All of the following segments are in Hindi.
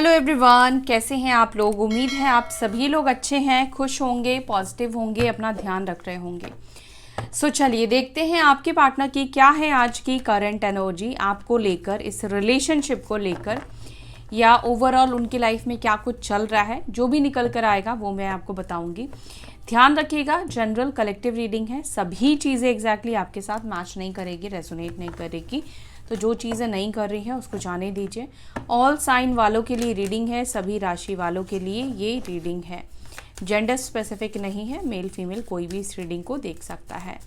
हेलो एवरीवन, कैसे हैं आप लोग। उम्मीद है आप सभी लोग अच्छे हैं, खुश होंगे, पॉजिटिव होंगे, अपना ध्यान रख रहे होंगे। सो चलिए देखते हैं आपके पार्टनर की क्या है आज की करंट एनर्जी आपको लेकर, इस रिलेशनशिप को लेकर, या ओवरऑल उनकी लाइफ में क्या कुछ चल रहा है। जो भी निकल कर आएगा वो मैं आपको बताऊंगी। ध्यान रखिएगा, जनरल कलेक्टिव रीडिंग है, सभी चीज़ें एग्जैक्टली आपके साथ मैच नहीं करेगी, रेजोनेट नहीं करेगी। तो जो चीज़ें नहीं कर रही हैं उसको जाने दीजिए। ऑल साइन वालों के लिए रीडिंग है, सभी राशि वालों के लिए ये रीडिंग है। जेंडर स्पेसिफिक नहीं है, मेल फीमेल कोई भी इस रीडिंग को देख सकता है।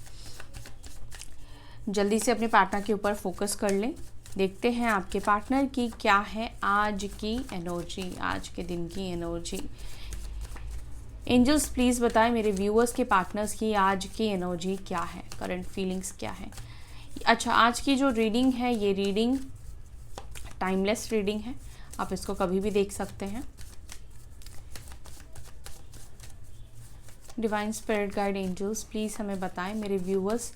जल्दी से अपने पार्टनर के ऊपर फोकस कर लें। देखते हैं आपके पार्टनर की क्या है आज की एनर्जी, आज के दिन की एनर्जी। एंजल्स प्लीज़ बताएं मेरे व्यूअर्स के पार्टनर्स की आज की एनर्जी क्या है, करंट फीलिंग्स क्या है। अच्छा, आज की जो रीडिंग है ये रीडिंग टाइमलेस रीडिंग है, आप इसको कभी भी देख सकते हैं। Divine spirit guide angels please हमें बताएं मेरे व्यूअर्स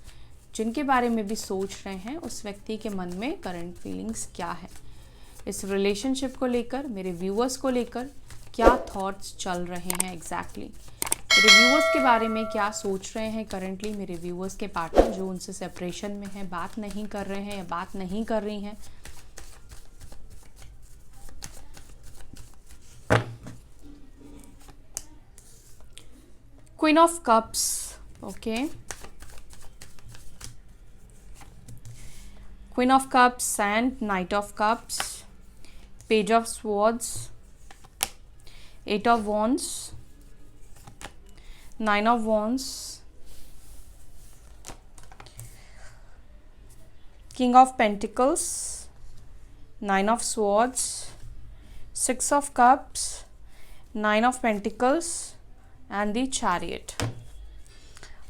जिनके बारे में भी सोच रहे हैं उस व्यक्ति के मन में करंट फीलिंग्स क्या है, इस रिलेशनशिप को लेकर, मेरे व्यूअर्स को लेकर क्या थॉट्स चल रहे हैं एग्जैक्टली। मेरे व्यूअर्स के बारे में क्या सोच रहे हैं करंटली मेरे व्यूअर्स के पार्टनर जो उनसे सेपरेशन में है, बात नहीं कर रहे हैं या बात नहीं कर रही हैं। Queen of cups, okay, queen of cups and knight of cups, page of swords, eight of wands, nine of wands, king of pentacles, nine of swords, six of cups, nine of pentacles and the chariot.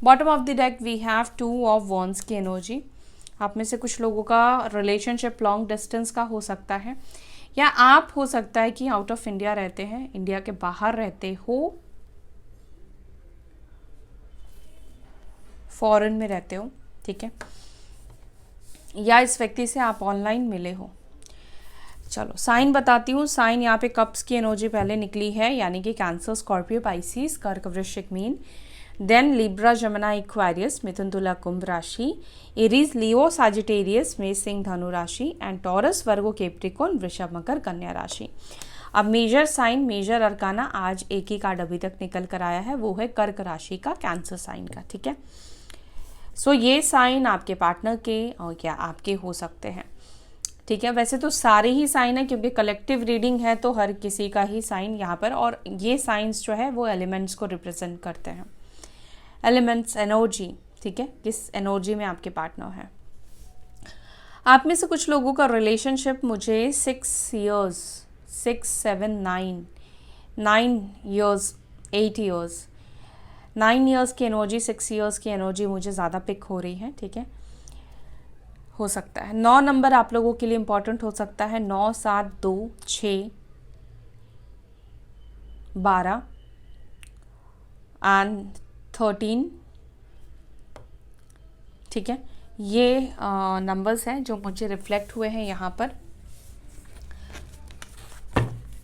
Bottom of the deck we have two of wands की एनर्जी। आप में से कुछ लोगों का रिलेशनशिप लॉन्ग डिस्टेंस का हो सकता है, या आप हो सकता है कि आउट ऑफ इंडिया रहते हैं, इंडिया के बाहर रहते हो, फॉरेन में रहते हो, ठीक है, या इस व्यक्ति से आप ऑनलाइन मिले हो। चलो साइन बताती हूँ। साइन यहाँ पे कप्स की एनर्जी पहले निकली है, यानी कि कैंसर, स्कॉर्पियो, पाइसिस, कर्क, वृश्चिक, मीन, देन लिब्रा, जमुना, इक्वेरियस, मिथुन, तुला, कुंभ राशि, एरीज, लियो, साजिटेरियस, मेष, सिंह, धनु राशि, एंड टॉरस, वर्गो, कैप्रिकॉर्न, वृषभ, मकर, कन्या राशि। अब मेजर साइन, मेजर अरकाना आज एक ही कार्ड अभी तक निकल कर आया है, वो है कर्क राशि का, कैंसर साइन का, ठीक है। सो ये साइन आपके पार्टनर के और क्या आपके हो सकते हैं, ठीक है। वैसे तो सारे ही साइन है क्योंकि कलेक्टिव रीडिंग है, तो हर किसी का ही साइन यहाँ पर, और ये साइंस जो है वो एलिमेंट्स को रिप्रेजेंट करते हैं, एलिमेंट्स, एनर्जी, ठीक है, किस एनर्जी में आपके पार्टनर है। आप में से कुछ लोगों का रिलेशनशिप मुझे 6 years, 6, 7, 9 years, 8 years, 9 years की एनर्जी, 6 years की एनर्जी मुझे ज़्यादा पिक हो रही है, ठीक है, हो सकता है। 9 नंबर आप लोगों के लिए इंपॉर्टेंट हो सकता है, 9, 7, 2, 6, 12 एंड 13, ठीक है। ये नंबर्स हैं जो मुझे रिफ्लेक्ट हुए हैं यहाँ पर।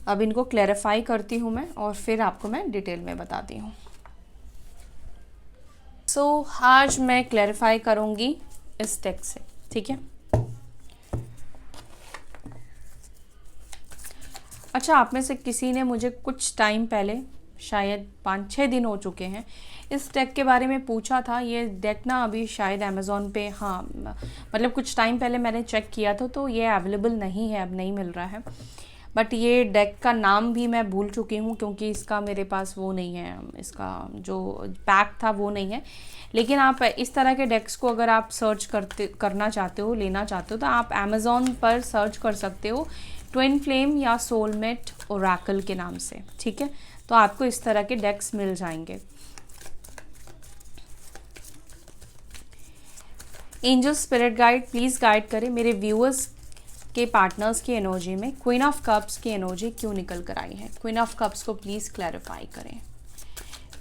अब इनको क्लैरिफाई करती हूँ मैं और फिर आपको मैं डिटेल में बताती हूँ। सो आज मैं क्लैरिफाई करूँगी इस टेक्स्ट से, ठीक है। अच्छा, आप में से किसी ने मुझे कुछ टाइम पहले, शायद 5-6 दिन हो चुके हैं, इस डेक के बारे में पूछा था। ये डेक ना अभी शायद अमेज़ॉन पे, हाँ मतलब कुछ टाइम पहले मैंने चेक किया था, तो ये अवेलेबल नहीं है, अब नहीं मिल रहा है। बट ये डेक का नाम भी मैं भूल चुकी हूँ क्योंकि इसका मेरे पास वो नहीं है, इसका जो पैक था वो नहीं है। लेकिन आप इस तरह के डेक्स को अगर आप सर्च करना चाहते हो, लेना चाहते हो, तो आप अमेज़ॉन पर सर्च कर सकते हो ट्विन फ्लेम या सोलमेट ओरेकल के नाम से, ठीक है। तो आपको इस तरह के डेक्स मिल जाएंगे। Angel spirit guide please guide करें मेरे व्यूअर्स के पार्टनर्स की एनर्जी में क्वीन ऑफ कप्स की एनर्जी क्यों निकल कर आई है। क्वीन ऑफ कप्स को प्लीज़ क्लैरिफाई करें,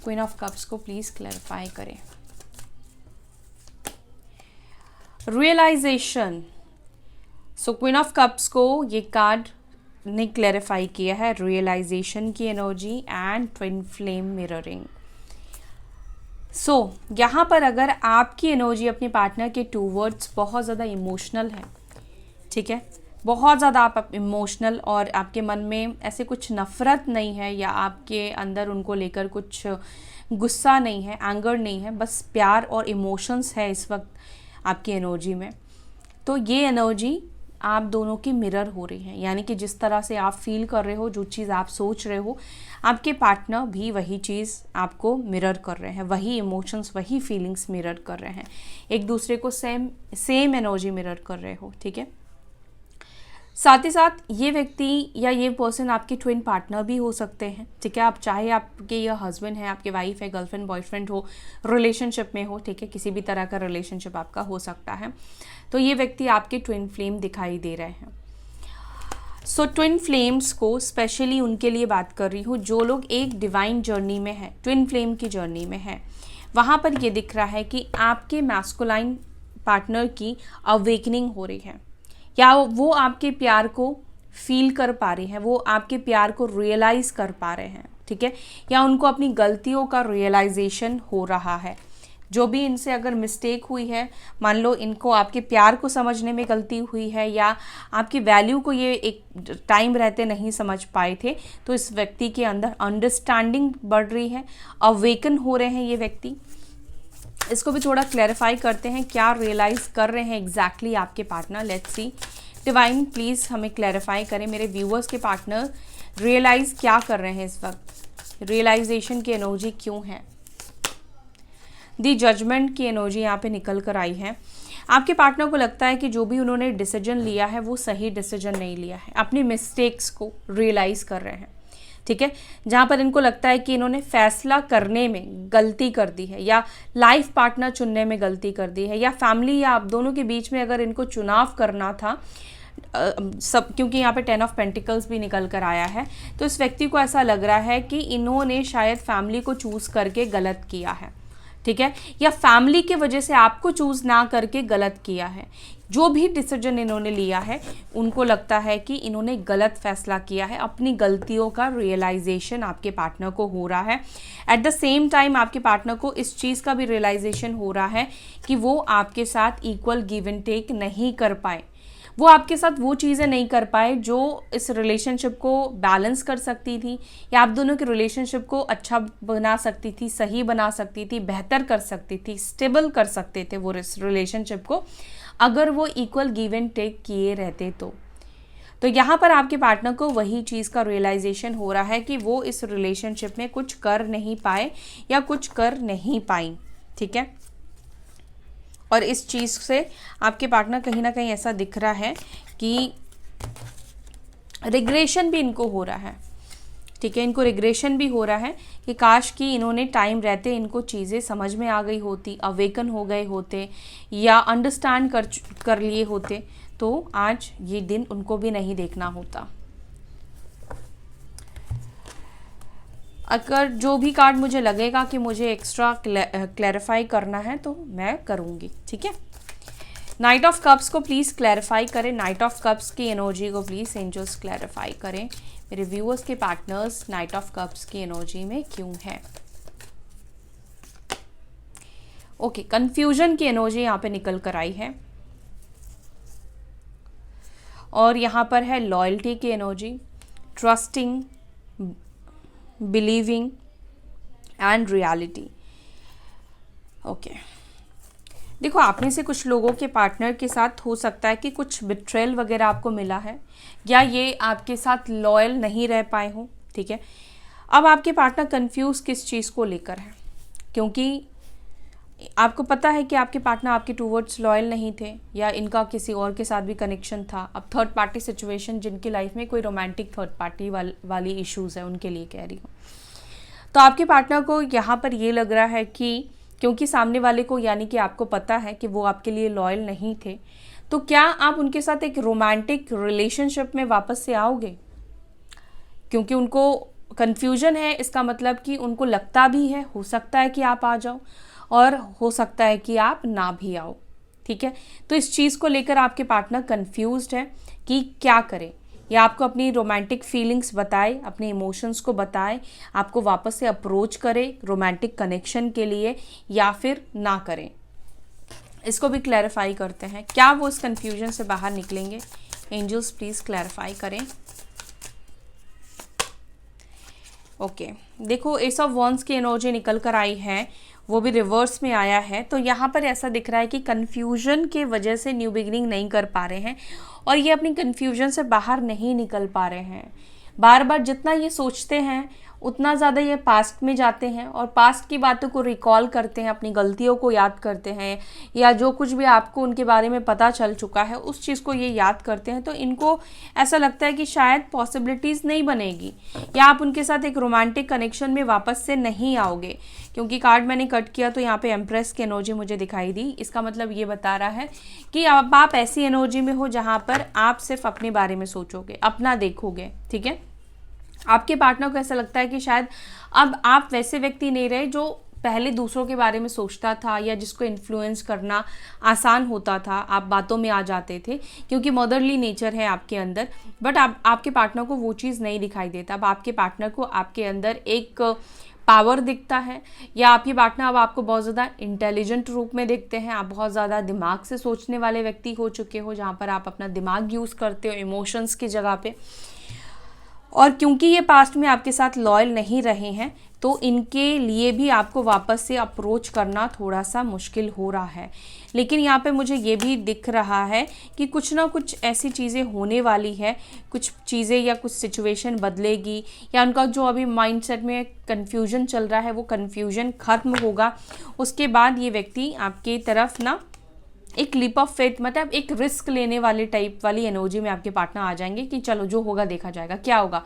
क्वीन ऑफ कप्स को प्लीज़ क्लैरिफाई करें। Realisation, so queen of cups को ये कार्ड ने क्लैरिफाई किया है रियलाइजेशन की energy and twin flame mirroring. So यहाँ पर अगर आपकी एनर्जी अपने पार्टनर के टूवर्ड्स बहुत ज़्यादा इमोशनल है, ठीक है, बहुत ज़्यादा आप इमोशनल और आपके मन में ऐसे कुछ नफ़रत नहीं है या आपके अंदर उनको लेकर कुछ गुस्सा नहीं है, एंगर नहीं है, बस प्यार और इमोशंस है इस वक्त आपकी एनर्जी में, तो ये एनर्जी आप दोनों की मिरर हो रही है। यानी कि जिस तरह से आप फील कर रहे हो, जो चीज़ आप सोच रहे हो, आपके पार्टनर भी वही चीज़ आपको मिरर कर रहे हैं, वही इमोशंस, वही फीलिंग्स मिरर कर रहे हैं, एक दूसरे को सेम एनर्जी मिरर कर रहे हो, ठीक है। साथ ही साथ ये व्यक्ति या ये पर्सन आपके ट्विन पार्टनर भी हो सकते हैं, ठीक है। आप चाहे आपके ये हस्बैंड है, आपके वाइफ है, गर्लफ्रेंड बॉयफ्रेंड हो, रिलेशनशिप में हो, ठीक है, किसी भी तरह का रिलेशनशिप आपका हो सकता है, तो ये व्यक्ति आपके ट्विन फ्लेम दिखाई दे रहे हैं। सो ट्विन फ्लेम्स को स्पेशली उनके लिए बात कर रही हूँ जो लोग एक डिवाइन जर्नी में है, ट्विन फ्लेम की जर्नी में है। वहाँ पर ये दिख रहा है कि आपके मैस्कुलाइन पार्टनर की अवेकनिंग हो रही है, या वो आपके प्यार को फील कर पा रहे हैं, वो आपके प्यार को रियलाइज़ कर पा रहे हैं, ठीक है, या उनको अपनी गलतियों का रियलाइजेशन हो रहा है। जो भी इनसे अगर मिस्टेक हुई है, मान लो इनको आपके प्यार को समझने में गलती हुई है या आपकी वैल्यू को ये एक टाइम रहते नहीं समझ पाए थे, तो इस व्यक्ति के अंदर अंडरस्टैंडिंग बढ़ रही है, अवेकन हो रहे हैं ये व्यक्ति। इसको भी थोड़ा क्लैरिफाई करते हैं, क्या रियलाइज़ कर रहे हैं एग्जैक्टली आपके partner. Let's see, divine please हमें क्लैरिफाई करें, मेरे व्यूअर्स के पार्टनर रियलाइज़ क्या कर रहे हैं इस वक्त, रियलाइजेशन की एनर्जी क्यों है। दी जजमेंट की एनर्जी यहाँ पे निकल कर आई है। आपके पार्टनर को लगता है कि जो भी उन्होंने डिसीजन लिया है वो सही डिसीजन नहीं लिया है, अपनी मिस्टेक्स को रियलाइज़ कर रहे हैं, ठीक है। जहाँ पर इनको लगता है कि इन्होंने फैसला करने में गलती कर दी है, या लाइफ पार्टनर चुनने में गलती कर दी है, या फैमिली या आप दोनों के बीच में अगर इनको चुनाव करना था, सब, क्योंकि यहाँ पे 10 ऑफ पेंटिकल्स भी निकल कर आया है, तो इस व्यक्ति को ऐसा लग रहा है कि इन्होंने शायद फैमिली को चूज़ करके गलत किया है, ठीक है, या फैमिली के वजह से आपको चूज़ ना करके गलत किया है। जो भी डिसीजन इन्होंने लिया है उनको लगता है कि इन्होंने गलत फैसला किया है, अपनी गलतियों का रियलाइजेशन आपके पार्टनर को हो रहा है। एट द सेम टाइम आपके पार्टनर को इस चीज़ का भी रियलाइजेशन हो रहा है कि वो आपके साथ इक्वल गिव एंड टेक नहीं कर पाए, वो आपके साथ वो चीज़ें नहीं कर पाए जो इस रिलेशनशिप को बैलेंस कर सकती थी, या आप दोनों के रिलेशनशिप को अच्छा बना सकती थी, सही बना सकती थी, बेहतर कर सकती थी, स्टेबल कर सकते थे वो इस रिलेशनशिप को, अगर वो इक्वल गिव एंड टेक किए रहते तो यहाँ पर आपके पार्टनर को वही चीज़ का रियलाइजेशन हो रहा है कि वो इस रिलेशनशिप में कुछ कर नहीं पाए या कुछ कर नहीं पाई, ठीक है। और इस चीज़ से आपके पार्टनर कहीं ना कहीं ऐसा दिख रहा है कि रिग्रेशन भी इनको हो रहा है, ठीक है, इनको रिग्रेशन भी हो रहा है कि काश कि इन्होंने टाइम रहते इनको चीज़ें समझ में आ गई होती, अवेकन हो गए होते, या अंडरस्टैंड कर लिए होते, तो आज ये दिन उनको भी नहीं देखना होता। अगर जो भी कार्ड मुझे लगेगा कि मुझे एक्स्ट्रा क्लैरिफाई करना है तो मैं करूँगी, ठीक है। नाइट ऑफ कप्स को प्लीज़ क्लैरिफाई करें, नाइट ऑफ कप्स की एनर्जी को प्लीज़ एंजल्स क्लैरिफाई करें, मेरे व्यूअर्स के पार्टनर्स नाइट ऑफ कप्स की एनर्जी में क्यों है। ओके, कंफ्यूजन की एनर्जी यहाँ पे निकल कर आई है, और यहाँ पर है लॉयल्टी की energy, trusting, believing and reality. Okay, देखो आप में से कुछ लोगों के पार्टनर के साथ हो सकता है कि कुछ बिट्रेल वगैरह आपको मिला है, या ये आपके साथ लॉयल नहीं रह पाए हो, ठीक है। अब आपके पार्टनर कंफ्यूज किस चीज़ को लेकर है, क्योंकि आपको पता है कि आपके पार्टनर आपके टूवर्ड्स लॉयल नहीं थे, या इनका किसी और के साथ भी कनेक्शन था। अब थर्ड पार्टी सिचुएशन, जिनकी लाइफ में कोई रोमांटिक थर्ड पार्टी वाली इश्यूज़ है, उनके लिए कह रही हूँ। तो आपके पार्टनर को यहाँ पर ये लग रहा है कि क्योंकि सामने वाले को, यानी कि आपको पता है कि वो आपके लिए लॉयल नहीं थे, तो क्या आप उनके साथ एक रोमांटिक रिलेशनशिप में वापस से आओगे? क्योंकि उनको कन्फ्यूजन है, इसका मतलब कि उनको लगता भी है, हो सकता है कि आप आ जाओ, और हो सकता है कि आप ना भी आओ, ठीक है। तो इस चीज़ को लेकर आपके पार्टनर कंफ्यूज्ड है कि क्या करें, या आपको अपनी रोमांटिक फीलिंग्स बताए, अपने इमोशंस को बताए, आपको वापस से अप्रोच करे रोमांटिक कनेक्शन के लिए, या फिर ना करें। इसको भी क्लैरिफाई करते हैं, क्या वो इस कन्फ्यूजन से बाहर निकलेंगे? एंजल्स प्लीज़ क्लैरिफाई करें। ओके देखो एस ऑफ वॉन्ड्स की एनर्जी निकल कर आई है, वो भी रिवर्स में आया है। तो यहाँ पर ऐसा दिख रहा है कि कन्फ्यूजन के वजह से न्यू बिगिनिंग नहीं कर पा रहे हैं और ये अपनी कन्फ्यूजन से बाहर नहीं निकल पा रहे हैं। बार बार जितना ये सोचते हैं उतना ज़्यादा ये पास्ट में जाते हैं और पास्ट की बातों को रिकॉल करते हैं, अपनी गलतियों को याद करते हैं, या जो कुछ भी आपको उनके बारे में पता चल चुका है उस चीज़ को ये याद करते हैं। तो इनको ऐसा लगता है कि शायद पॉसिबिलिटीज़ नहीं बनेगी, या आप उनके साथ एक रोमांटिक कनेक्शन में वापस से नहीं आओगे। क्योंकि कार्ड मैंने कट किया तो यहाँ पे एम्प्रेस की एनर्जी मुझे दिखाई दी। इसका मतलब ये बता रहा है कि अब आप ऐसी एनर्जी में हो जहाँ पर आप सिर्फ अपने बारे में सोचोगे, अपना देखोगे। ठीक है, आपके पार्टनर को ऐसा लगता है कि शायद अब आप वैसे व्यक्ति नहीं रहे जो पहले दूसरों के बारे में सोचता था या जिसको इन्फ्लुएंस करना आसान होता था, आप बातों में आ जाते थे क्योंकि मदरली नेचर है आपके अंदर। बट आपके पार्टनर को वो चीज़ नहीं दिखाई देता। अब आपके पार्टनर को आपके अंदर एक पावर दिखता है, या आपके पार्टनर अब आपको बहुत ज़्यादा इंटेलिजेंट रूप में देखते हैं। आप बहुत ज़्यादा दिमाग से सोचने वाले व्यक्ति हो चुके हो, जहाँ पर आप अपना दिमाग यूज़ करते हो इमोशंस की जगह पे। और क्योंकि ये पास्ट में आपके साथ लॉयल नहीं रहे हैं तो इनके लिए भी आपको वापस से अप्रोच करना थोड़ा सा मुश्किल हो रहा है। लेकिन यहाँ पे मुझे ये भी दिख रहा है कि कुछ ना कुछ ऐसी चीज़ें होने वाली है, कुछ चीज़ें या कुछ सिचुएशन बदलेगी, या उनका जो अभी माइंडसेट में कन्फ्यूजन चल रहा है वो कन्फ्यूजन ख़त्म होगा। उसके बाद ये व्यक्ति आपकी तरफ ना एक लीप ऑफ फेथ, मतलब एक रिस्क लेने वाले टाइप वाली एनर्जी में आपके पार्टनर आ जाएंगे कि चलो जो होगा देखा जाएगा, क्या होगा,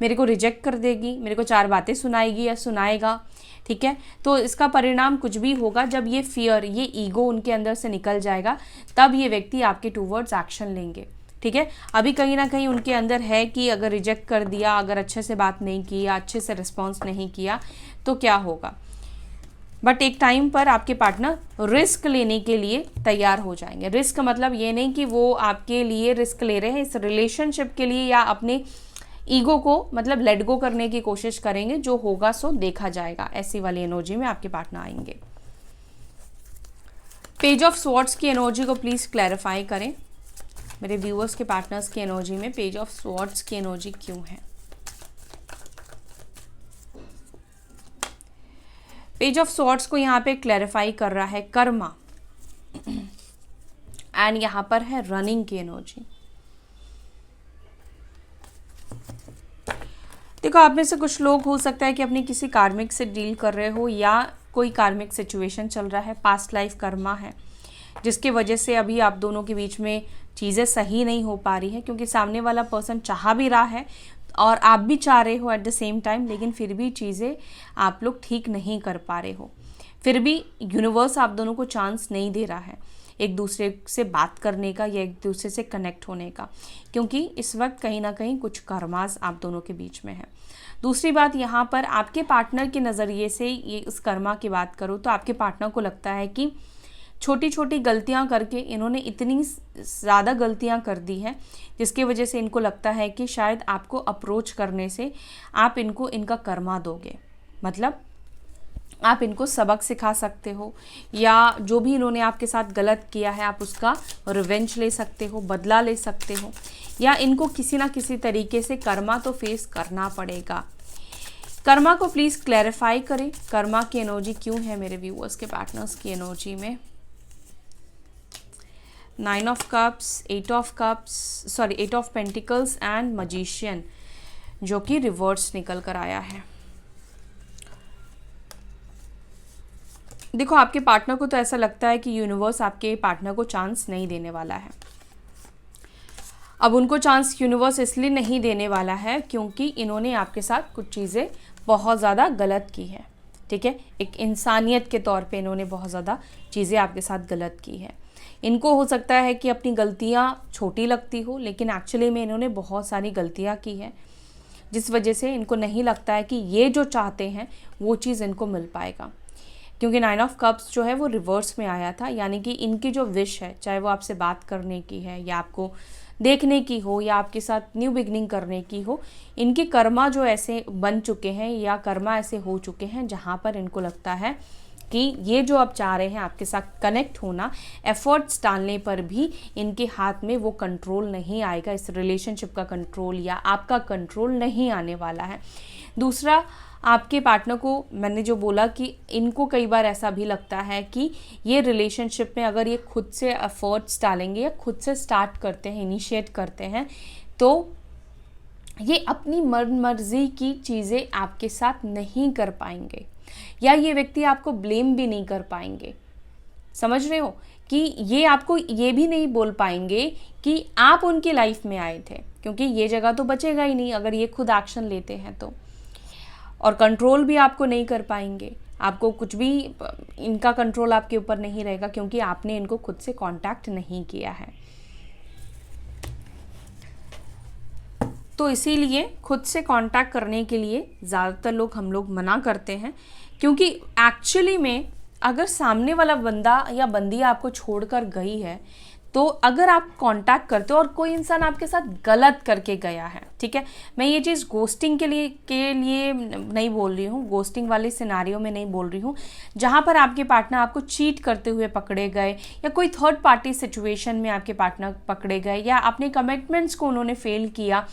मेरे को रिजेक्ट कर देगी, मेरे को 4 बातें सुनाएगी या सुनाएगा। ठीक है, तो इसका परिणाम कुछ भी होगा। जब ये फियर, ये ईगो उनके अंदर से निकल जाएगा तब ये व्यक्ति आपके टूवर्ड्स एक्शन लेंगे। ठीक है, अभी कहीं ना कहीं उनके अंदर है कि अगर रिजेक्ट कर दिया, अगर अच्छे से बात नहीं की या अच्छे से रिस्पॉन्स नहीं किया तो क्या होगा। बट एक टाइम पर आपके पार्टनर रिस्क लेने के लिए तैयार हो जाएंगे। रिस्क मतलब ये नहीं कि वो आपके लिए रिस्क ले रहे हैं, इस रिलेशनशिप के लिए, या अपने ईगो को मतलब लेट गो करने की कोशिश करेंगे। जो होगा सो देखा जाएगा, ऐसी वाली एनर्जी में आपके पार्टनर आएंगे। पेज ऑफ स्वॉर्ड्स की एनर्जी को प्लीज़ क्लैरिफाई करें। मेरे व्यूअर्स के पार्टनर्स की एनर्जी में पेज ऑफ स्वॉर्ड्स की एनर्जी क्यों है? पेज ऑफ स्वॉर्ड्स को यहाँ पे क्लैरिफाई कर रहा है कर्मा, एंड यहाँ पर है रनिंग की एनर्जी। देखो आप में से कुछ लोग हो सकता है कि अपनी किसी कार्मिक से डील कर रहे हो, या कोई कार्मिक सिचुएशन चल रहा है, पास्ट लाइफ कर्मा है, जिसके वजह से अभी आप दोनों के बीच में चीज़ें सही नहीं हो पा रही है। क्योंकि सामने वाला पर्सन चाह भी रहा है और आप भी चाह रहे हो एट द सेम टाइम, लेकिन फिर भी चीज़ें आप लोग ठीक नहीं कर पा रहे हो। फिर भी यूनिवर्स आप दोनों को चांस नहीं दे रहा है एक दूसरे से बात करने का या एक दूसरे से कनेक्ट होने का, क्योंकि इस वक्त कहीं ना कहीं कुछ कर्मास आप दोनों के बीच में है। दूसरी बात, यहाँ पर आपके पार्टनर के नज़रिए से ये इस कर्मा की बात करो तो आपके पार्टनर को लगता है कि छोटी छोटी गलतियां करके इन्होंने इतनी ज़्यादा गलतियां कर दी हैं, जिसकी वजह से इनको लगता है कि शायद आपको अप्रोच करने से आप इनको इनका कर्मा दोगे, मतलब आप इनको सबक सिखा सकते हो, या जो भी इन्होंने आपके साथ गलत किया है आप उसका रिवेंज ले सकते हो, बदला ले सकते हो, या इनको किसी ना किसी तरीके से कर्मा तो फेस करना पड़ेगा। कर्मा को प्लीज़ क्लैरिफाई करें, कर्मा की एनर्जी क्यों है मेरे व्यूअर्स के पार्टनर्स की एनर्जी में। 9 of cups, 8 of pentacles and magician, जो कि रिवर्स निकल कर आया है। देखो आपके पार्टनर को तो ऐसा लगता है कि यूनिवर्स आपके पार्टनर को चांस नहीं देने वाला है। अब उनको चांस यूनिवर्स इसलिए नहीं देने वाला है क्योंकि इन्होंने आपके साथ कुछ चीज़ें बहुत ज़्यादा गलत की है। ठीक है, एक इंसानियत के तौर पे इन्होंने बहुत ज़्यादा चीज़ें आपके साथ गलत की है। इनको हो सकता है कि अपनी गलतियाँ छोटी लगती हो, लेकिन एक्चुअली में इन्होंने बहुत सारी गलतियाँ की है, जिस वजह से इनको नहीं लगता है कि ये जो चाहते हैं वो चीज़ इनको मिल पाएगा। क्योंकि 9 ऑफ कप्स जो है वो रिवर्स में आया था, यानी कि इनकी जो विश है, चाहे वो आपसे बात करने की है या आपको देखने की हो या आपके साथ न्यू बिगनिंग करने की हो, इनके कर्मा जो ऐसे बन चुके हैं या कर्मा ऐसे हो चुके हैं जहाँ पर इनको लगता है कि ये जो आप चाह रहे हैं आपके साथ कनेक्ट होना, एफर्ट्स डालने पर भी इनके हाथ में वो कंट्रोल नहीं आएगा, इस रिलेशनशिप का कंट्रोल या आपका कंट्रोल नहीं आने वाला है। दूसरा, आपके पार्टनर को मैंने जो बोला कि इनको कई बार ऐसा भी लगता है कि ये रिलेशनशिप में अगर ये खुद से एफर्ट्स डालेंगे या खुद से स्टार्ट करते हैं, इनिशिएट करते हैं, तो ये अपनी मन मर्जी की चीज़ें आपके साथ नहीं कर पाएंगे या ये व्यक्ति आपको ब्लेम भी नहीं कर पाएंगे। समझ रहे हो कि ये आपको ये भी नहीं बोल पाएंगे कि आप उनकी लाइफ में आए थे, क्योंकि ये जगह तो बचेगा ही नहीं अगर ये खुद एक्शन लेते हैं तो। और कंट्रोल भी आपको नहीं कर पाएंगे, आपको कुछ भी, इनका कंट्रोल आपके ऊपर नहीं रहेगा क्योंकि आपने इनको खुद से कांटेक्ट नहीं किया है। तो इसीलिए खुद से कांटेक्ट करने के लिए ज़्यादातर हम लोग मना करते हैं, क्योंकि एक्चुअली में अगर सामने वाला बंदा या बंदी आपको छोड़कर गई है तो अगर आप कांटेक्ट करते हो और कोई इंसान आपके साथ गलत करके गया है, ठीक है, मैं ये चीज़ गोस्टिंग के लिए नहीं बोल रही हूँ, गोस्टिंग वाले सिनारियो में नहीं बोल रही हूँ, जहाँ पर आपके पार्टनर आपको चीट करते हुए पकड़े गए या कोई थर्ड पार्टी सिचुएशन में आपके पार्टनर पकड़े गए या अपने कमिटमेंट्स को उन्होंने फेल किया,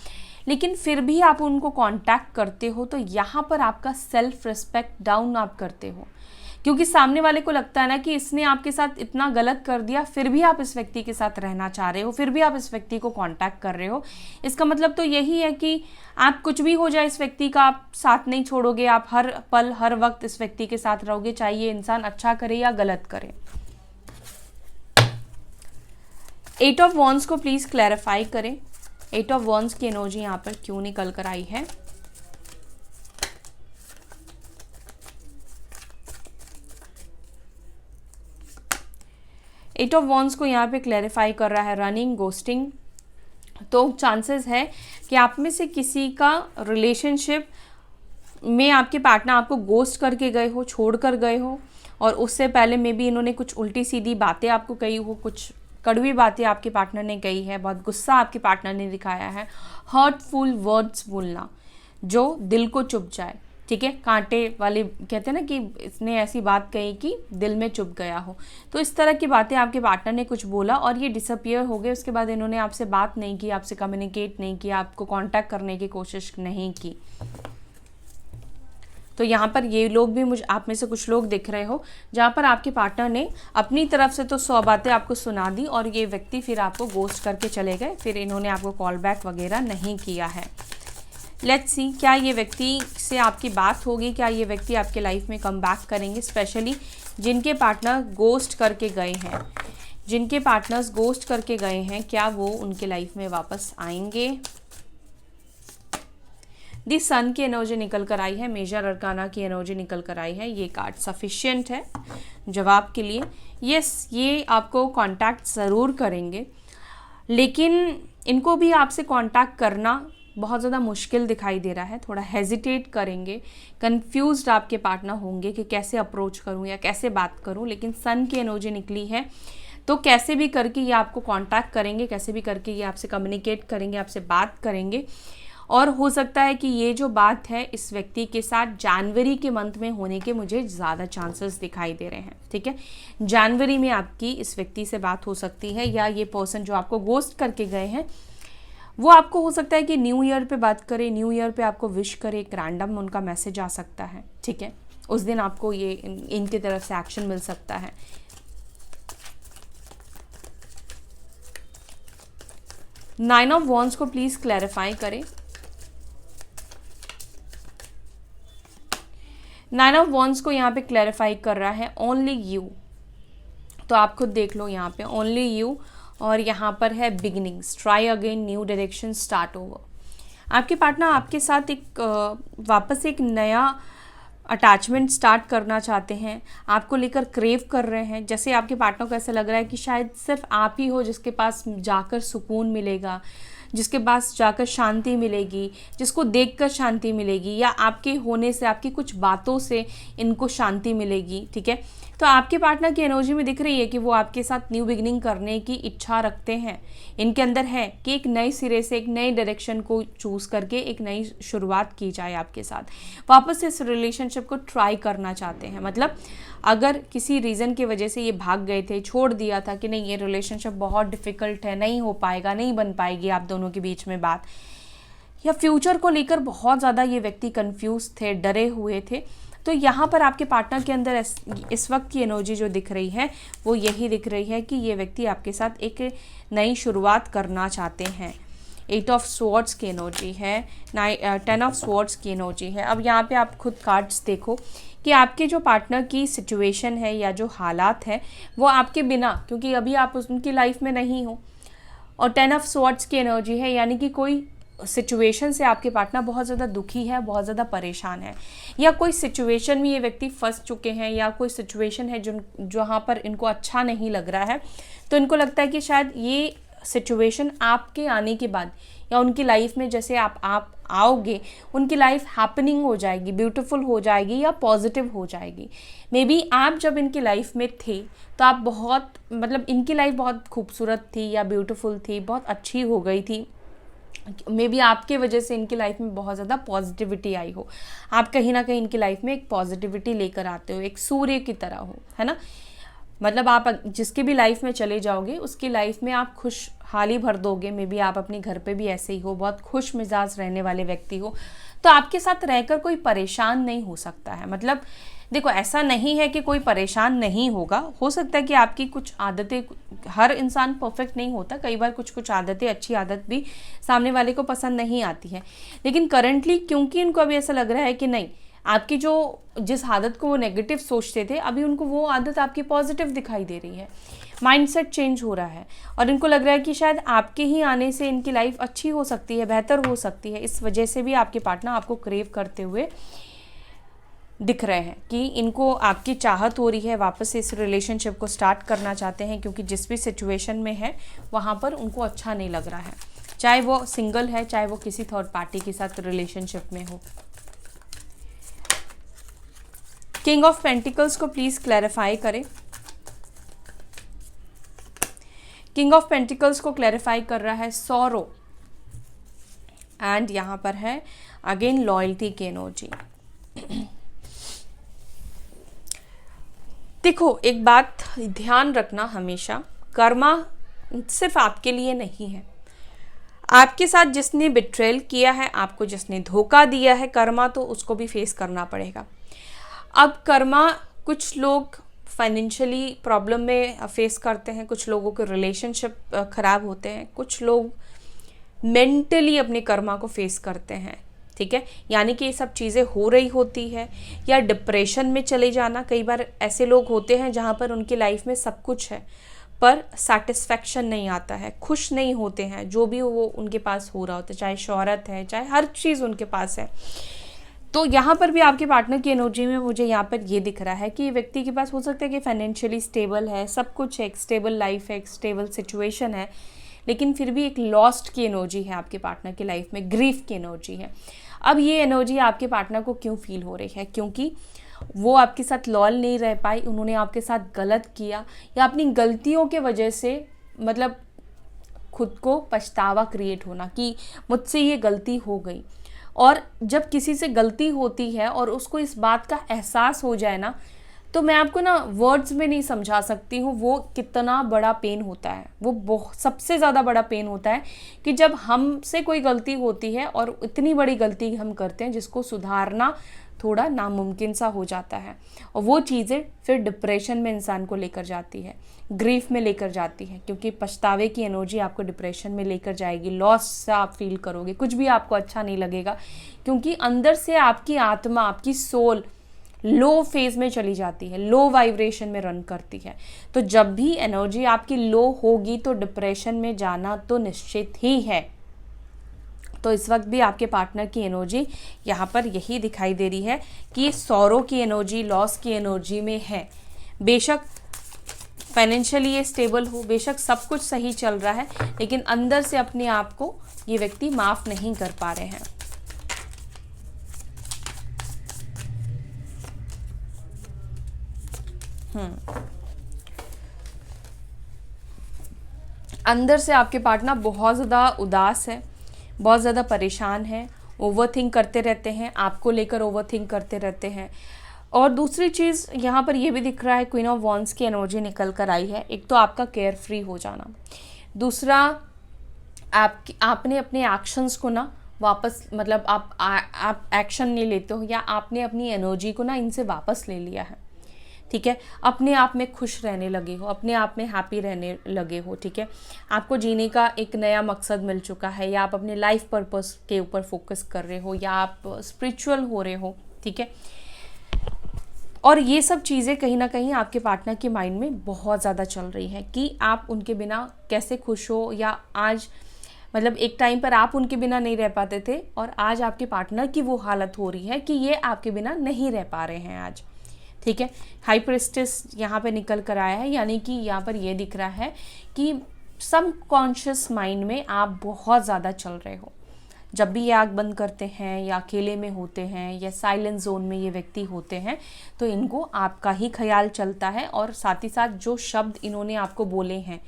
लेकिन फिर भी आप उनको कांटेक्ट करते हो, तो यहाँ पर आपका सेल्फ रिस्पेक्ट डाउन आप करते हो, क्योंकि सामने वाले को लगता है ना कि इसने आपके साथ इतना गलत कर दिया, फिर भी आप इस व्यक्ति के साथ रहना चाह रहे हो, फिर भी आप इस व्यक्ति को कांटेक्ट कर रहे हो। इसका मतलब तो यही है कि आप कुछ भी हो जाए इस व्यक्ति का आप साथ नहीं छोड़ोगे, आप हर पल हर वक्त इस व्यक्ति के साथ रहोगे, चाहे ये इंसान अच्छा करे या गलत करे। 8 ऑफ वॉन्ड्स को प्लीज क्लैरिफाई करें, 8 ऑफ वॉन्ड्स की एनर्जी यहाँ पर क्यों निकल कर आई है। एट ऑफ वॉन्ड्स को यहाँ पे क्लैरिफाई कर रहा है रनिंग, गोस्टिंग। तो चांसेस है कि आप में से किसी का रिलेशनशिप में आपके पार्टनर आपको गोस्ट करके गए हो, छोड़ कर गए हो, और उससे पहले में भी इन्होंने कुछ उल्टी सीधी बातें आपको कही हो, कुछ कड़वी बातें आपके पार्टनर ने कही है, बहुत गुस्सा आपके पार्टनर ने दिखाया है, हर्टफुल वर्ड्स बोलना जो दिल को चुभ जाए, ठीक है, कांटे वाले कहते हैं ना कि इसने ऐसी बात कही कि दिल में चुभ गया हो। तो इस तरह की बातें आपके पार्टनर ने कुछ बोला और ये डिसअपियर हो गए, उसके बाद इन्होंने आपसे बात नहीं की, आपसे कम्युनिकेट नहीं किया, आपको कांटेक्ट करने की कोशिश नहीं की। तो यहाँ पर ये लोग भी मुझे, आप में से कुछ लोग दिख रहे हो जहाँ पर आपके पार्टनर ने अपनी तरफ से तो 100 बातें आपको सुना दी और ये व्यक्ति फिर आपको गोस्ट करके चले गए, फिर इन्होंने आपको कॉल बैक वगैरह नहीं किया है। लेट्स सी, क्या ये व्यक्ति से आपकी बात होगी, क्या ये व्यक्ति आपके लाइफ में कम बैक करेंगे, स्पेशली जिनके पार्टनर गोस्ट करके गए हैं, जिनके पार्टनर्स गोस्ट करके गए हैं, क्या वो उनके लाइफ में वापस आएंगे। दी सन की एनर्जी निकल कर आई है, मेजर अरकाना की एनर्जी निकल कर आई है। ये कार्ड सफिशिएंट है जवाब के लिए। यस, ये आपको कांटेक्ट ज़रूर करेंगे, लेकिन इनको भी आपसे कांटेक्ट करना बहुत ज़्यादा मुश्किल दिखाई दे रहा है, थोड़ा हेजिटेट करेंगे, कंफ्यूज्ड आपके पार्टनर होंगे कि कैसे अप्रोच करूं या कैसे बात करूं। लेकिन सन की एनर्जी निकली है, तो कैसे भी करके ये आपको कांटेक्ट करेंगे, कैसे भी करके ये आपसे कम्युनिकेट करेंगे, आपसे बात करेंगे। और हो सकता है कि ये जो बात है इस व्यक्ति के साथ जनवरी के मंथ में होने के मुझे ज़्यादा चांसेस दिखाई दे रहे हैं, ठीक है। जनवरी में आपकी इस व्यक्ति से बात हो सकती है, या ये पर्सन जो आपको गोस्ट करके गए हैं वो आपको हो सकता है कि न्यू ईयर पे बात करे, न्यू ईयर पे आपको विश करे, एक रैंडम उनका मैसेज आ सकता है, ठीक है। उस दिन आपको ये इनकी तरफ से एक्शन मिल सकता है। नाइन ऑफ वॉन्ड्स को प्लीज क्लैरिफाई करें। नाइन ऑफ वॉन्ड्स को यहाँ पे क्लैरिफाई कर रहा है ओनली यू, तो आप खुद देख लो यहाँ पे ओनली यू, और यहाँ पर है beginnings, try again, new direction, start over. आपके पार्टनर आपके साथ एक वापस एक नया अटैचमेंट स्टार्ट करना चाहते हैं, आपको लेकर क्रेव कर रहे हैं। जैसे आपके पार्टनर को ऐसा लग रहा है कि शायद सिर्फ आप ही हो जिसके पास जाकर सुकून मिलेगा, जिसके पास जाकर शांति मिलेगी, जिसको देखकर शांति मिलेगी, या आपके होने से, आपकी कुछ बातों से इनको शांति मिलेगी, ठीक है। तो आपके पार्टनर की एनर्जी में दिख रही है कि वो आपके साथ न्यू बिगिनिंग करने की इच्छा रखते हैं, इनके अंदर है कि एक नए सिरे से एक नए डायरेक्शन को चूज करके एक नई शुरुआत की जाए आपके साथ, वापस इस रिलेशनशिप को ट्राई करना चाहते हैं। मतलब अगर किसी रीज़न की वजह से ये भाग गए थे, छोड़ दिया था कि नहीं ये रिलेशनशिप बहुत डिफ़िकल्ट है, नहीं हो पाएगा, नहीं बन पाएगी आप दोनों के बीच में बात, या फ्यूचर को लेकर बहुत ज़्यादा ये व्यक्ति कंफ्यूज थे, डरे हुए थे, तो यहाँ पर आपके पार्टनर के अंदर इस वक्त की एनर्जी जो दिख रही है वो यही दिख रही है कि ये व्यक्ति आपके साथ एक नई शुरुआत करना चाहते हैं। 8 ऑफ स्वॉर्ड्स की एनर्जी है, 10 ऑफ स्वॉर्ड्स की एनर्जी है। अब यहाँ पे आप खुद कार्ड्स देखो कि आपके जो पार्टनर की सिचुएशन है या जो हालात है वो आपके बिना, क्योंकि अभी आप उनकी लाइफ में नहीं हो, और 10 ऑफ स्वॉर्ड्स की एनर्जी है, यानी कि कोई सिचुएशन से आपके पार्टनर बहुत ज़्यादा दुखी है, बहुत ज़्यादा परेशान है, या कोई सिचुएशन में ये व्यक्ति फंस चुके हैं, या कोई सिचुएशन है जहाँ पर इनको अच्छा नहीं लग रहा है, तो इनको लगता है कि शायद ये सिचुएशन आपके आने के बाद या उनकी लाइफ में जैसे आप आओगे उनकी लाइफ हैपनिंग हो जाएगी, ब्यूटीफुल हो जाएगी या पॉजिटिव हो जाएगी। मे बी आप जब इनकी लाइफ में थे तो आप बहुत मतलब इनकी लाइफ बहुत खूबसूरत थी या ब्यूटीफुल थी, बहुत अच्छी हो गई थी, मे बी आपके वजह से इनकी लाइफ में बहुत ज़्यादा पॉजिटिविटी आई हो, आप कहीं ना कहीं इनकी लाइफ में एक पॉजिटिविटी लेकर आते हो, एक सूर्य की तरह हो, है ना। मतलब आप जिसके भी लाइफ में चले जाओगे उसकी लाइफ में आप खुशहाली भर दोगे। मे बी आप अपने घर पे भी ऐसे ही हो, बहुत खुश मिजाज रहने वाले व्यक्ति हो, तो आपके साथ रहकर कोई परेशान नहीं हो सकता है। मतलब देखो ऐसा नहीं है कि कोई परेशान नहीं होगा, हो सकता है कि आपकी कुछ आदतें, हर इंसान परफेक्ट नहीं होता, कई बार कुछ आदतें, अच्छी आदत भी सामने वाले को पसंद नहीं आती है, लेकिन करंटली क्योंकि इनको अभी ऐसा लग रहा है कि नहीं आपकी जिस आदत को वो नेगेटिव सोचते थे अभी उनको वो आदत आपकी पॉजिटिव दिखाई दे रही है, माइंडसेट चेंज हो रहा है और इनको लग रहा है कि शायद आपके ही आने से इनकी लाइफ अच्छी हो सकती है, बेहतर हो सकती है। इस वजह से भी आपके पार्टनर आपको क्रेव करते हुए दिख रहे हैं कि इनको आपकी चाहत हो रही है, वापस इस रिलेशनशिप को स्टार्ट करना चाहते हैं, क्योंकि जिस भी सिचुएशन में है वहाँ पर उनको अच्छा नहीं लग रहा है, चाहे वो सिंगल है चाहे वो किसी थर्ड पार्टी के साथ रिलेशनशिप में हो। किंग ऑफ पेंटिकल्स को प्लीज क्लैरिफाई करें। किंग ऑफ पेंटिकल्स को क्लैरिफाई कर रहा है सॉरो, एंड यहां पर है अगेन लॉयल्टी की एनर्जी। देखो एक बात ध्यान रखना हमेशा, कर्मा सिर्फ आपके लिए नहीं है, आपके साथ जिसने बिट्रेल किया है, आपको जिसने धोखा दिया है, कर्मा तो उसको भी फेस करना पड़ेगा। अब कर्मा कुछ लोग फाइनेंशियली प्रॉब्लम में फेस करते हैं, कुछ लोगों के रिलेशनशिप खराब होते हैं, कुछ लोग मेंटली अपने कर्मा को फेस करते हैं, ठीक है, यानी कि ये सब चीज़ें हो रही होती है, या डिप्रेशन में चले जाना। कई बार ऐसे लोग होते हैं जहाँ पर उनकी लाइफ में सब कुछ है पर सेटिस्फैक्शन नहीं आता है, खुश नहीं होते हैं जो भी वो उनके पास हो रहा होता है, चाहे शोहरत है चाहे हर चीज़ उनके पास है। तो यहाँ पर भी आपके पार्टनर की एनर्जी में मुझे यहाँ पर ये दिख रहा है कि ये व्यक्ति के पास हो सकता है कि फाइनेंशियली स्टेबल है, सब कुछ है, एक स्टेबल लाइफ है, एक स्टेबल सिचुएशन है, लेकिन फिर भी एक लॉस्ट की एनर्जी है आपके पार्टनर की लाइफ में, ग्रीफ की एनर्जी है। अब ये एनर्जी आपके पार्टनर को क्यों फील हो रही है? क्योंकि वो आपके साथ लॉयल नहीं रह पाई, उन्होंने आपके साथ गलत किया, या अपनी गलतियों के वजह से मतलब खुद को पछतावा क्रिएट होना कि मुझसे ये गलती हो गई। और जब किसी से गलती होती है और उसको इस बात का एहसास हो जाए ना, तो मैं आपको ना वर्ड्स में नहीं समझा सकती हूँ वो कितना बड़ा पेन होता है। वो सबसे ज़्यादा बड़ा पेन होता है कि जब हमसे कोई गलती होती है और इतनी बड़ी गलती हम करते हैं जिसको सुधारना थोड़ा नामुमकिन सा हो जाता है, और वो चीज़ें फिर डिप्रेशन में इंसान को लेकर जाती है, ग्रीफ में लेकर जाती है, क्योंकि पछतावे की एनर्जी आपको डिप्रेशन में लेकर जाएगी, लॉस सा आप फील करोगे, कुछ भी आपको अच्छा नहीं लगेगा, क्योंकि अंदर से आपकी आत्मा, आपकी सोल लो फेज में चली जाती है, लो वाइब्रेशन में रन करती है। तो जब भी एनर्जी आपकी लो होगी तो डिप्रेशन में जाना तो निश्चित ही है। तो इस वक्त भी आपके पार्टनर की एनर्जी यहाँ पर यही दिखाई दे रही है कि सौरों की एनर्जी, लॉस की एनर्जी में है। बेशक फाइनेंशियली ये स्टेबल हो, बेशक सब कुछ सही चल रहा है, लेकिन अंदर से अपने आप को ये व्यक्ति माफ नहीं कर पा रहे हैं। अंदर से आपके पार्टनर बहुत ज़्यादा उदास है, बहुत ज़्यादा परेशान है, ओवरथिंक करते रहते हैं, आपको लेकर ओवरथिंक करते रहते हैं। और दूसरी चीज़ यहाँ पर ये भी दिख रहा है, क्वीन ऑफ वॉन्ड्स की एनर्जी निकल कर आई है। एक तो आपका केयर फ्री हो जाना, दूसरा आपने अपने एक्शंस को ना वापस, मतलब आप एक्शन नहीं लेते हो, या आपने अपनी एनर्जी को ना इनसे वापस ले लिया है, ठीक है। अपने आप में खुश रहने लगे हो, अपने आप में हैप्पी रहने लगे हो, ठीक है। आपको जीने का एक नया मकसद मिल चुका है, या आप अपने लाइफ पर्पस के ऊपर फोकस कर रहे हो, या आप स्पिरिचुअल हो रहे हो, ठीक है। और ये सब चीज़ें कहीं ना कहीं आपके पार्टनर के माइंड में बहुत ज़्यादा चल रही है कि आप उनके बिना कैसे खुश हो, या आज मतलब एक टाइम पर आप उनके बिना नहीं रह पाते थे और आज आपके पार्टनर की वो हालत हो रही है कि ये आपके बिना नहीं रह पा रहे हैं आज, ठीक है। हाई प्रिस्टेस यहाँ पे निकल कर आया है, यानी कि यहाँ पर ये दिख रहा है कि सबकॉन्शियस माइंड में आप बहुत ज़्यादा चल रहे हो। जब भी ये आँख बंद करते हैं, या अकेले में होते हैं, या साइलेंट जोन में ये व्यक्ति होते हैं, तो इनको आपका ही ख्याल चलता है। और साथ ही साथ जो शब्द इन्होंने आपको बोले हैं,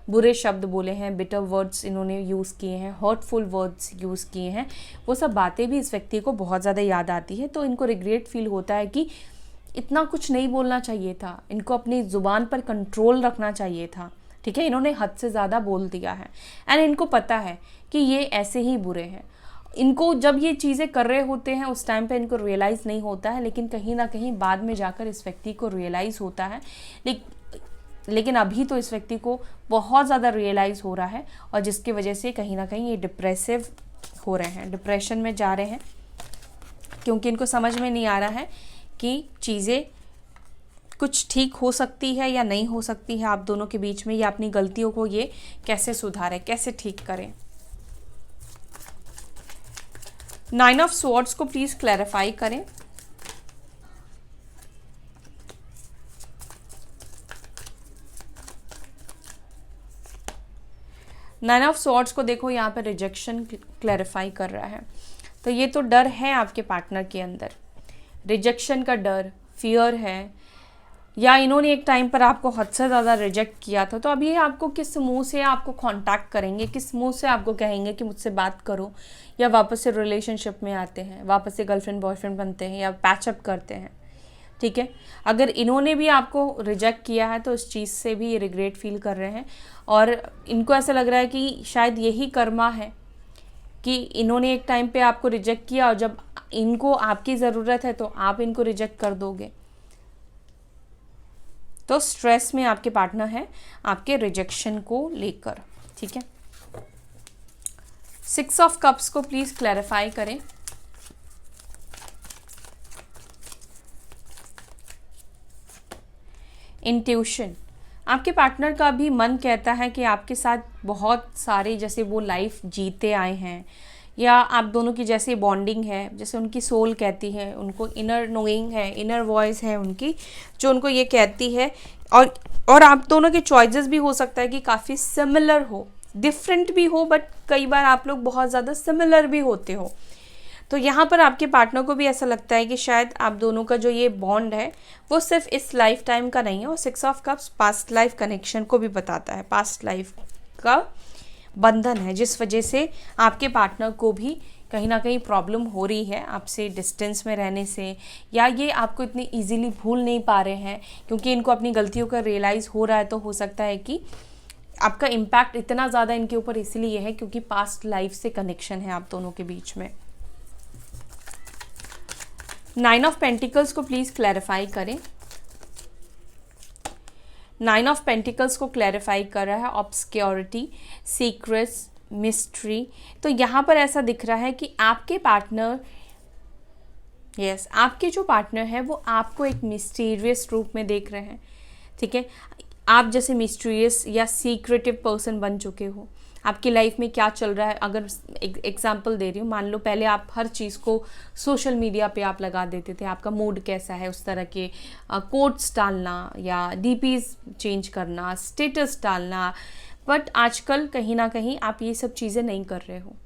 बुरे शब्द बोले हैं, बिटर वर्ड्स इन्होंने यूज़ किए हैं, हर्टफुल वर्ड्स यूज़ किए हैं, वो सब बातें भी इस व्यक्ति को बहुत ज़्यादा याद आती है। तो इनको रिग्रेट फील होता है कि इतना कुछ नहीं बोलना चाहिए था, इनको अपनी ज़ुबान पर कंट्रोल रखना चाहिए था, ठीक है। इन्होंने हद से ज़्यादा बोल दिया है, एंड इनको पता है कि ये ऐसे ही बुरे हैं। इनको जब ये चीज़ें कर रहे होते हैं उस टाइम पे इनको रियलाइज़ नहीं होता है, लेकिन कहीं ना कहीं बाद में जाकर इस व्यक्ति को रियलाइज़ होता है। लेकिन अभी तो इस व्यक्ति को बहुत ज़्यादा रियलाइज़ हो रहा है, और जिसकी वजह से कहीं ना कहीं ये डिप्रेसिव हो रहे हैं, डिप्रेशन में जा रहे हैं, क्योंकि इनको समझ में नहीं आ रहा है कि चीज़ें कुछ ठीक हो सकती है या नहीं हो सकती है आप दोनों के बीच में, या अपनी गलतियों को ये कैसे सुधारें, कैसे ठीक करें। 9 ऑफ स्वॉर्ड्स को प्लीज़ क्लैरिफाई करें। नाइन ऑफ स्वॉर्ड्स को देखो यहाँ पर रिजेक्शन क्लैरिफाई कर रहा है। तो ये तो डर है आपके पार्टनर के अंदर, रिजेक्शन का डर, फियर है, या इन्होंने एक टाइम पर आपको हद से ज़्यादा रिजेक्ट किया था। तो अब ये आपको किस मुंह से आपको कांटेक्ट करेंगे, किस मुंह से आपको कहेंगे कि मुझसे बात करो, या वापस से रिलेशनशिप में आते हैं, वापस से गर्लफ्रेंड बॉयफ्रेंड बनते हैं, या पैचअप करते हैं, ठीक है। अगर इन्होंने भी आपको रिजेक्ट किया है तो इस चीज़ से भी ये रिग्रेट फील कर रहे हैं, और इनको ऐसा लग रहा है कि शायद यही कर्मा है कि इन्होंने एक टाइम पे आपको रिजेक्ट किया, और जब इनको आपकी ज़रूरत है तो आप इनको रिजेक्ट कर दोगे। तो स्ट्रेस में आपके पार्टनर है आपके रिजेक्शन को लेकर, ठीक है। 6 ऑफ कप्स को प्लीज़ क्लैरिफाई करें। इंट्यूशन, आपके पार्टनर का भी मन कहता है कि आपके साथ बहुत सारे, जैसे वो लाइफ जीते आए हैं, या आप दोनों की जैसे बॉन्डिंग है, जैसे उनकी सोल कहती है, उनको इनर नोइंग है, इनर वॉइस है उनकी, जो उनको ये कहती है। और आप दोनों के चॉइसेस भी हो सकता है कि काफ़ी सिमिलर हो, डिफरेंट भी हो, बट कई बार आप लोग बहुत ज़्यादा सिमिलर भी होते हो। तो यहाँ पर आपके पार्टनर को भी ऐसा लगता है कि शायद आप दोनों का जो ये बॉन्ड है वो सिर्फ इस लाइफ टाइम का नहीं है। और 6 of cups past life connection को भी बताता है, पास्ट लाइफ का बंधन है, जिस वजह से आपके पार्टनर को भी कहीं ना कहीं प्रॉब्लम हो रही है आपसे डिस्टेंस में रहने से, या ये आपको इतनी इजीली भूल नहीं पा रहे हैं क्योंकि इनको अपनी गलतियों का रियलाइज़ हो रहा है। तो हो सकता है कि आपका इम्पैक्ट इतना ज़्यादा इनके ऊपर इसलिए है क्योंकि पास्ट लाइफ से कनेक्शन है आप दोनों के बीच में। 9 ऑफ पेंटिकल्स को प्लीज़ क्लैरिफाई करें। 9 ऑफ पेंटिकल्स को क्लैरिफाई कर रहा है ऑब्सक्योरिटी, सीक्रेट्स, मिस्ट्री। तो यहाँ पर ऐसा दिख रहा है कि आपके पार्टनर, यस, आपके जो पार्टनर है वो आपको एक मिस्टीरियस रूप में देख रहे हैं, ठीक है। आप जैसे मिस्टीरियस या सीक्रेटिव पर्सन बन चुके हो। आपकी लाइफ में क्या चल रहा है, अगर एग्जांपल दे रही हूँ, मान लो पहले आप हर चीज़ को सोशल मीडिया पे आप लगा देते थे, आपका मूड कैसा है उस तरह के कोट्स डालना या डीपीज चेंज करना, स्टेटस डालना, बट आजकल कहीं ना कहीं आप ये सब चीज़ें नहीं कर रहे हो,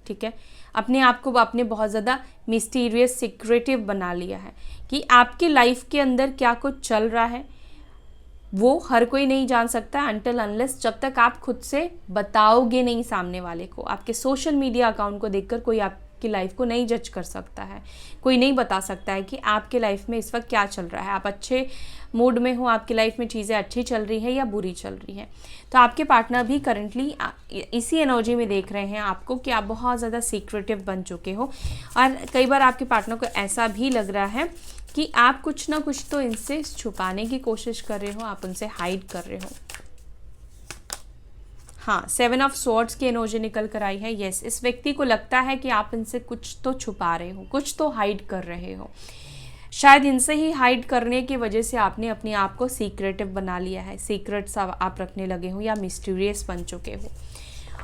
ठीक है। अपने आप को आपने बहुत ज़्यादा मिस्टीरियस, सीक्रेटिव बना लिया है कि आपकी लाइफ के अंदर क्या कुछ चल रहा है, वो हर कोई नहीं जान सकता अनटिल अनलेस जब तक आप खुद से बताओगे नहीं सामने वाले को। आपके सोशल मीडिया अकाउंट को देखकर कोई आपकी लाइफ को नहीं जज कर सकता है, कोई नहीं बता सकता है कि आपके लाइफ में इस वक्त क्या चल रहा है, आप अच्छे मूड में हो, आपकी लाइफ में चीज़ें अच्छी चल रही है या बुरी चल रही है। तो आपके पार्टनर भी करंटली इसी एनर्जी में देख रहे हैं आपको कि आप बहुत ज़्यादा सीक्रेटिव बन चुके हो, और कई बार आपके पार्टनर को ऐसा भी लग रहा है कि आप कुछ ना कुछ तो इनसे छुपाने की कोशिश कर रहे हो, आप उनसे हाइड कर रहे हो। हाँ, 7 ऑफ स्वॉर्ड्स की एनर्जी निकल कर आई है। यस, इस व्यक्ति को लगता है कि आप इनसे कुछ तो छुपा रहे हो, कुछ तो हाइड कर रहे हो। शायद इनसे ही हाइड करने की वजह से आपने अपने आप को सीक्रेटिव बना लिया है, सीक्रेट्स आप रखने लगे हो या मिस्टीरियस बन चुके हो।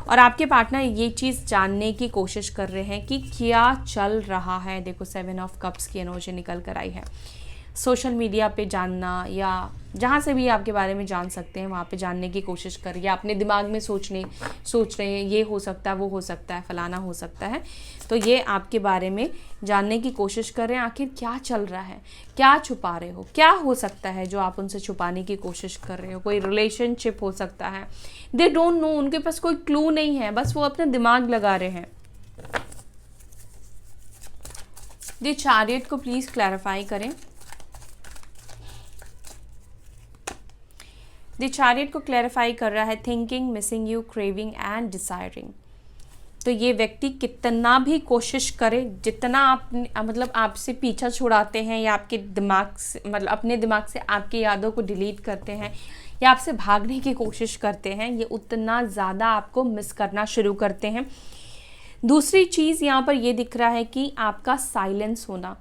और आपके पार्टनर ये चीज़ जानने की कोशिश कर रहे हैं कि क्या चल रहा है। देखो 7 ऑफ कप्स की एनर्जी निकल कर आई है। सोशल मीडिया पे जानना या जहाँ से भी आपके बारे में जान सकते हैं वहाँ पे जानने की कोशिश कर, या अपने दिमाग में सोच रहे हैं ये हो सकता है, वो हो सकता है, फलाना हो सकता है। तो ये आपके बारे में जानने की कोशिश कर रहे हैं, आखिर क्या चल रहा है, क्या छुपा रहे हो, क्या हो सकता है जो आप उनसे छुपाने की कोशिश कर रहे हो। कोई रिलेशनशिप हो सकता है, दे डोंट नो, उनके पास कोई क्लू नहीं है, बस वो अपना दिमाग लगा रहे हैं। द चैरियट को प्लीज क्लैरिफाई करें। द चैरियट को क्लैरिफाई कर रहा है thinking, missing you, craving and desiring. तो ये व्यक्ति कितना भी कोशिश करे, जितना आप मतलब आपसे पीछा छुड़ाते हैं या आपके दिमाग से मतलब अपने दिमाग से आपकी यादों को डिलीट करते हैं या आपसे भागने की कोशिश करते हैं, ये उतना ज़्यादा आपको मिस करना शुरू करते हैं। दूसरी चीज़ यहाँ पर ये दिख रहा है कि आपका साइलेंस होना,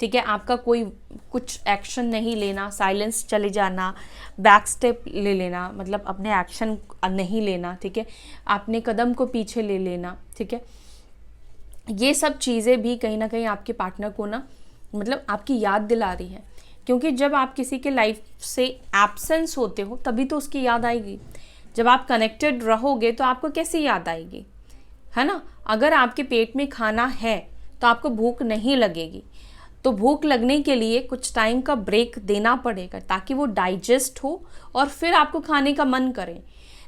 ठीक है, आपका कोई कुछ एक्शन नहीं लेना, साइलेंस चले जाना, बैक स्टेप ले लेना, मतलब अपने एक्शन नहीं लेना, ठीक है, आपने कदम को पीछे ले लेना, ठीक है। ये सब चीज़ें भी कहीं ना कहीं आपके पार्टनर को ना मतलब आपकी याद दिला रही है, क्योंकि जब आप किसी के लाइफ से एब्सेंस होते हो तभी तो उसकी याद आएगी। जब आप कनेक्टेड रहोगे तो आपको कैसे याद आएगी, है ना। अगर आपके पेट में खाना है तो आपको भूख नहीं लगेगी, तो भूख लगने के लिए कुछ टाइम का ब्रेक देना पड़ेगा ताकि वो डाइजेस्ट हो और फिर आपको खाने का मन करे।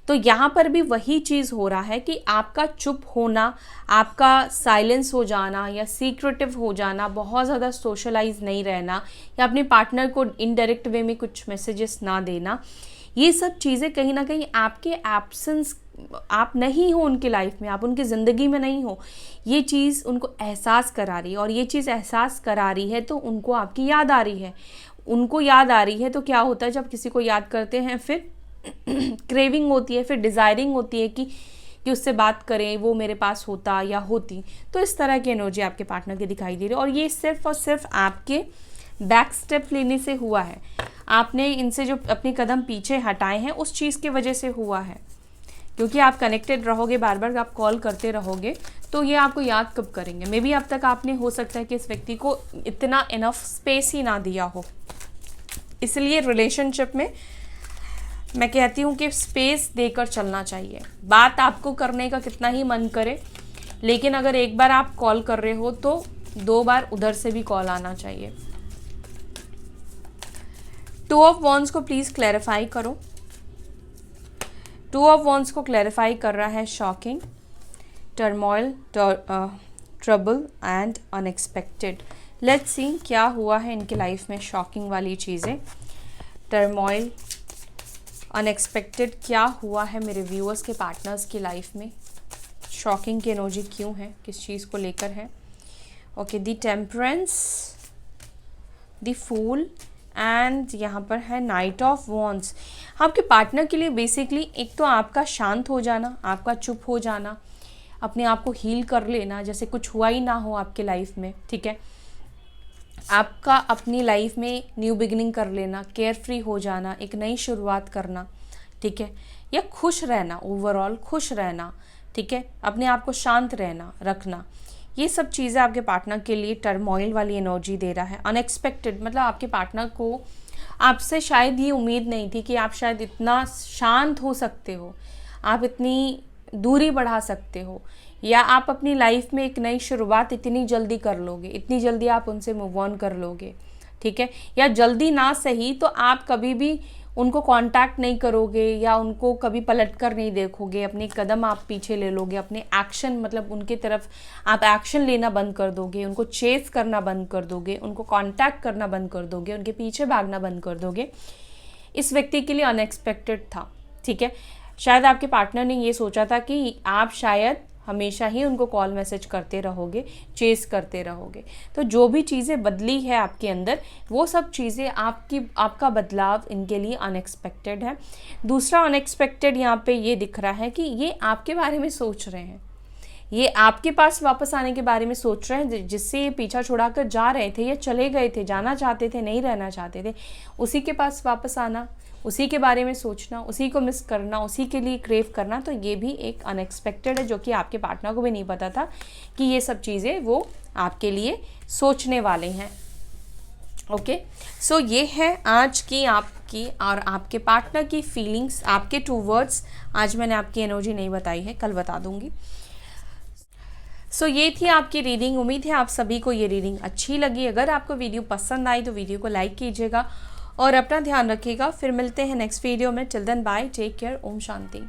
तो यहाँ पर भी वही चीज़ हो रहा है कि आपका चुप होना, आपका साइलेंस हो जाना या सीक्रेटिव हो जाना, बहुत ज़्यादा सोशलाइज नहीं रहना या अपने पार्टनर को इनडायरेक्ट वे में कुछ मैसेजेस ना देना, ये सब चीज़ें कहीं ना कहीं आपके एब्सेंस, आप नहीं हो उनकी लाइफ में, आप उनकी ज़िंदगी में नहीं हो, ये चीज़ उनको एहसास करा रही है। और ये चीज़ एहसास करा रही है तो उनको आपकी याद आ रही है। उनको याद आ रही है तो क्या होता है, जब किसी को याद करते हैं फिर क्रेविंग होती है, फिर डिज़ायरिंग होती है कि उससे बात करें, वो मेरे पास होता या होती। तो इस तरह की एनर्जी आपके पार्टनर की दिखाई दे रही है। और ये सिर्फ और सिर्फ आपके बैक स्टेप लेने से हुआ है, आपने इनसे जो अपने कदम पीछे हटाए हैं उस चीज़ की वजह से हुआ है। क्योंकि आप कनेक्टेड रहोगे, बार बार आप कॉल करते रहोगे तो ये आपको याद कब करेंगे। मे बी अब तक आपने हो सकता है कि इस व्यक्ति को इतना इनफ स्पेस ही ना दिया हो। इसलिए रिलेशनशिप में मैं कहती हूँ कि स्पेस देकर चलना चाहिए। बात आपको करने का कितना ही मन करे, लेकिन अगर एक बार आप कॉल कर रहे हो तो 2 बार उधर से भी कॉल आना चाहिए। 2 ऑफ वॉन्ड्स को प्लीज़ क्लैरिफाई करो। 2 ऑफ वॉन्ड्स को क्लैरिफाई कर रहा है shocking, turmoil, trouble and unexpected. Let's see क्या हुआ है इनकी लाइफ में। शॉकिंग वाली चीज़ें, टर्मोइल, अनएक्सपेक्टेड, क्या हुआ है मेरे व्यूअर्स के पार्टनर्स की लाइफ में। शॉकिंग की एनर्जी क्यों है, किस चीज़ को लेकर है। Okay, the temperance, the fool and यहाँ पर है नाइट ऑफ वॉन्ड्स। आपके पार्टनर के लिए बेसिकली एक तो आपका शांत हो जाना, आपका चुप हो जाना, अपने आप को हील कर लेना, जैसे कुछ हुआ ही ना हो आपके लाइफ में, ठीक है। आपका अपनी लाइफ में न्यू बिगिनिंग कर लेना, केयर फ्री हो जाना, एक नई शुरुआत करना, ठीक है, या खुश रहना, ओवरऑल खुश रहना, ठीक है, अपने आप को शांत रहना, रखना। ये सब चीज़ें आपके पार्टनर के लिए टर्मोइल वाली एनर्जी दे रहा है। अनएक्सपेक्टेड मतलब आपके पार्टनर को आपसे शायद ये उम्मीद नहीं थी कि आप शायद इतना शांत हो सकते हो, आप इतनी दूरी बढ़ा सकते हो, या आप अपनी लाइफ में एक नई शुरुआत इतनी जल्दी कर लोगे, इतनी जल्दी आप उनसे मूव ऑन कर लोगे, ठीक है। या जल्दी ना सही तो आप कभी भी उनको कांटेक्ट नहीं करोगे या उनको कभी पलट कर नहीं देखोगे, अपने कदम आप पीछे ले लोगे, अपने एक्शन मतलब उनके तरफ आप एक्शन लेना बंद कर दोगे, उनको चेस करना बंद कर दोगे, उनको कांटेक्ट करना बंद कर दोगे, उनके पीछे भागना बंद कर दोगे, इस व्यक्ति के लिए अनएक्सपेक्टेड था। ठीक है, शायद आपके पार्टनर ने ये सोचा था कि आप शायद हमेशा ही उनको कॉल मैसेज करते रहोगे, चेस करते रहोगे। तो जो भी चीज़ें बदली है आपके अंदर, वो सब चीज़ें आपका बदलाव इनके लिए अनएक्सपेक्टेड है। दूसरा अनएक्सपेक्टेड यहाँ पे ये दिख रहा है कि ये आपके बारे में सोच रहे हैं, ये आपके पास वापस आने के बारे में सोच रहे हैं, जिससे ये पीछा छुड़ाकर जा रहे थे या चले गए थे, जाना चाहते थे, नहीं रहना चाहते थे, उसी के पास वापस आना, उसी के बारे में सोचना, उसी को मिस करना, उसी के लिए क्रेव करना, तो ये भी एक अनएक्सपेक्टेड है, जो कि आपके पार्टनर को भी नहीं पता था कि ये सब चीज़ें वो आपके लिए सोचने वाले हैं। ओके, सो ये है आज की आपकी और आपके पार्टनर की फीलिंग्स, आपके 2 वर्ड्स। आज मैंने आपकी एनर्जी नहीं बताई है, कल बता दूंगी। सो ये थी आपकी रीडिंग। उम्मीद है आप सभी को ये रीडिंग अच्छी लगी। अगर आपको वीडियो पसंद आई तो वीडियो को लाइक कीजिएगा और अपना ध्यान रखिएगा। फिर मिलते हैं नेक्स्ट वीडियो में। Till then bye, take care, ओम शांति।